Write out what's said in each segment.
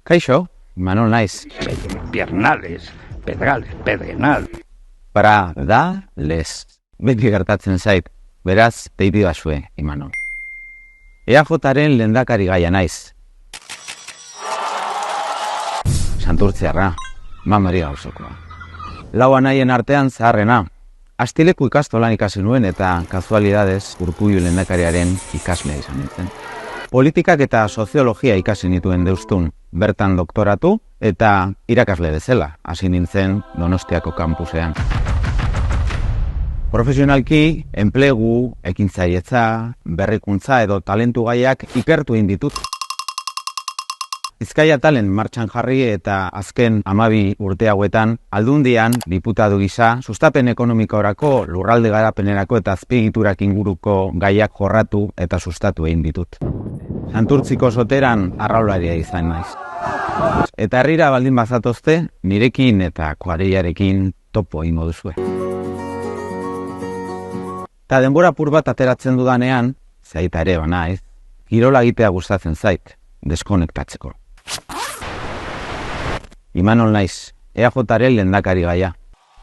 Kaixo, Imanol naiz. Piernales, Pedrenal. Para da, les. Beti gertatzen zait, beraz, deitu bazue, Imanol. EAJaren lehendakari gaia naiz. Santurtziarra, mamari gauzokoa. Lau anaien artean zaharrena. Astileku ikastolan ikasi nuen eta kazualidadez Urkullu lehendakariaren ikaslea izan nintzen. Politikak eta soziologia ikasi nituen Deustun, bertan doktoratu eta irakasle bezala hasi nintzen Donostiako kampusean. Profesionalki, enplegu, ekintzailetza, berrikuntza edo talentu gaiak ikertu egin ditut. Bizkaia Talent martxan jarri eta azken 12 urte hauetan Aldundian diputatu gisa sustapen ekonomikorako, lurralde garapenerako eta azpiegiturak inguruko gaiak jorratu eta sustatu egin ditut. Santurtziko soteran arraularia izan naiz. Eta herrira baldin bazatozte, nirekin eta kuadrillarekin topo egingo duzue. Eta denbora apur bat ateratzen dudanean, zaita ere banaiz, kirola egitea gustatzen zait, deskonektatzeko. Imanol naiz, EAJaren lehendakari gaia.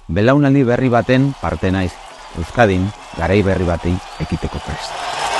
Belaunaldi berri baten parte naiz, Euskadin garai berri bati ekiteko prest.